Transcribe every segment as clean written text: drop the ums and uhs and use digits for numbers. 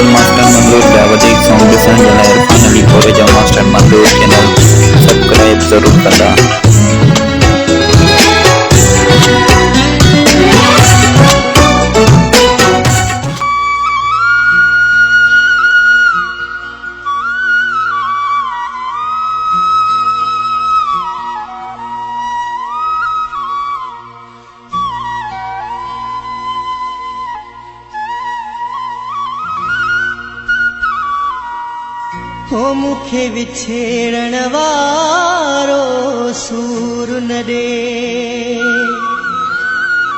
उस्ताद master मंजूर वधीक song ॾिसण जे लाइ इरफान अली कोरेजा मास्टर मंजूर चैनल सब्सक्राइब ज़रूर कंदा। हो मुखे विछेड़ण वारो सूर न ॾे,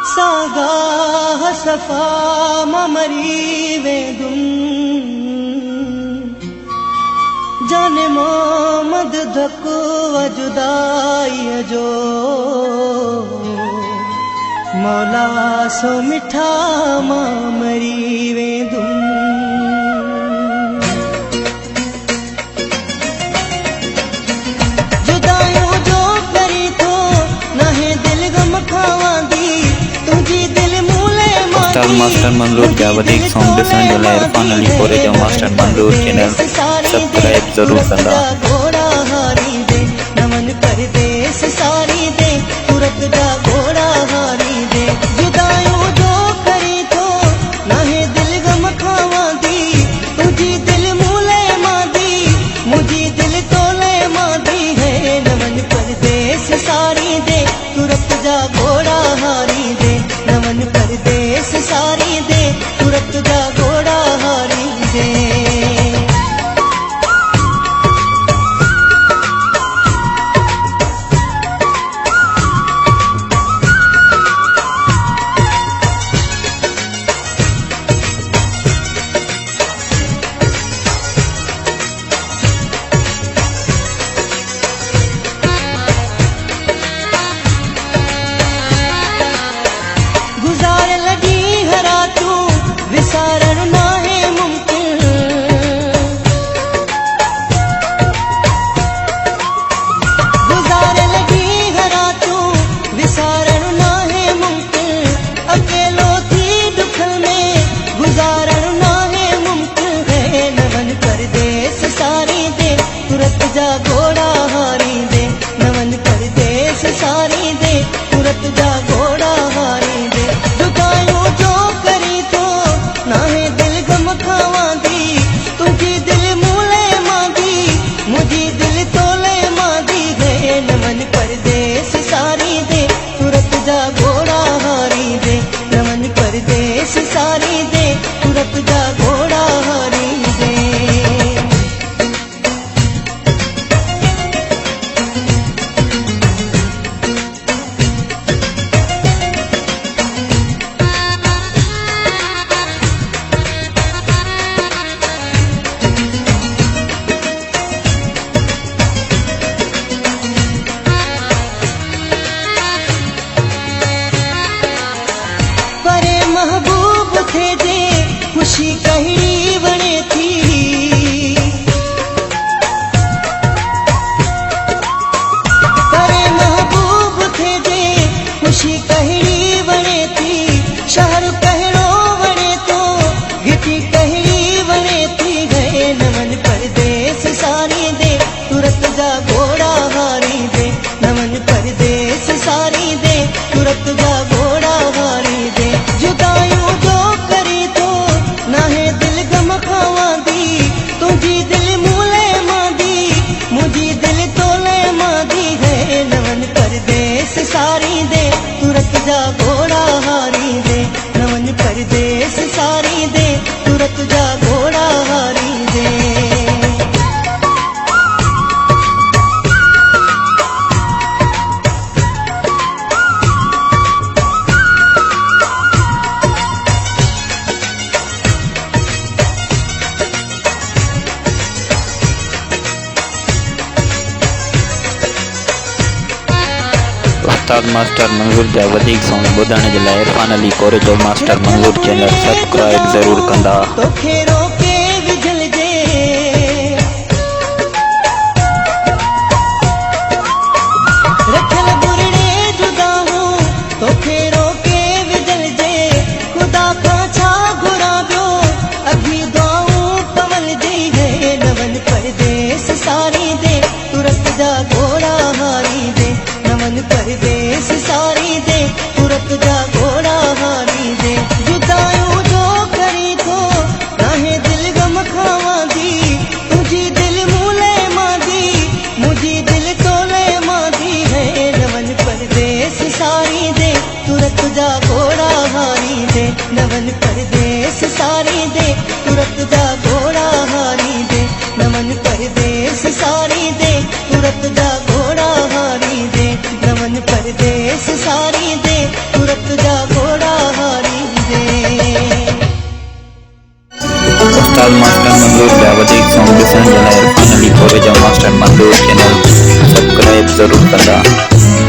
सागाह सफ़ा मां मरी वेंदुमि, जाने मोहम्मद धको जुदाईअ जो, मौला सो मिठा मां मरी वेंदुमि। उस्ताद मास्टर मंजूर जा वधीक सॉन्ग ॾिसण जे लाइ इरफान अली कोरेजा मास्टर मंजूर चैनल सब्सक्राइब ज़रूर कंदा। नमन परदेस सारी दे तुरत जा घोड़ा हारी दे, जुदायूं जो करी थो नाहे दिल गम खावां दी, तुझी दिल मूले मां दी, मुझी दिल तोले मां दी है। नमन परदेस सारी दे तुरत जा घोड़ा हारी दे, नमन परदेस सारी दे तुरत जा घोड़ा हारी दे। घोड़ा हारी दे, नमन परदेस सारी दे तुरत जा घोड़ा हारी दे, जुदायूं जो करी थो नाहे दिल गम खावां दी, तुझी दिल मूले मां दी, मुझी दिल तोले मां दी है। नमन परदेस सारी दे तुरत जा घोड़ा हारी दे, नमन परदेस सारी दे तुरत जा घोड़ा हारी दे। महबूब थे जे खुशी कहिड़ी वणे थी, परे महबूब थे जे खुशी कहिड़ी वणे थी, शहर कहिड़ो वणे तो गिटी कहिड़ी वणे थी गए। नमन परदेस सारी दे तुरत जा घोड़ा हारी दे, नमन परदेस सारी दे तुरत जा घोड़ा हारी दे, जुदायूं जो करी थो नाहे दिल गम खावां दी, तुझी दिल मूले मां दी, मुझी दिल तोले मां दी है। नमन परदेस सारी दे तुरत जा घोड़ा हारी दे, नमन परदेस सारी दे तुरत जा घोड़ा हारी दे। उस्ताद मास्टर मंजूर जा वधीक सॉन्ग ॿुधण जे लाइ इरफान अली कोरेजा मास्टर मंजूर चैनल सब्सक्राइब ज़रूर कंदा। तोखे रोके विझल जे रखल बुरड़े जुदा हूं, तोखे रोके विझल जे खुदा खां छा घुरां पियो, अभी दुआऊं सारी दे तुरत जा घोड़ा हारी दे नमन परदेस सारी दे तुरत जा घोड़ा हारी दे नमन परदेस सारी दे तुरत जा घोड़ा हारी दे। उस्ताद मास्टर मंजूर जा वधीक सॉन्ग ॾिसण जे लाइ इरफान अली कोरेजा मास्टर मंजूर चैनल सब्सक्राइब ज़रूरु कंदा।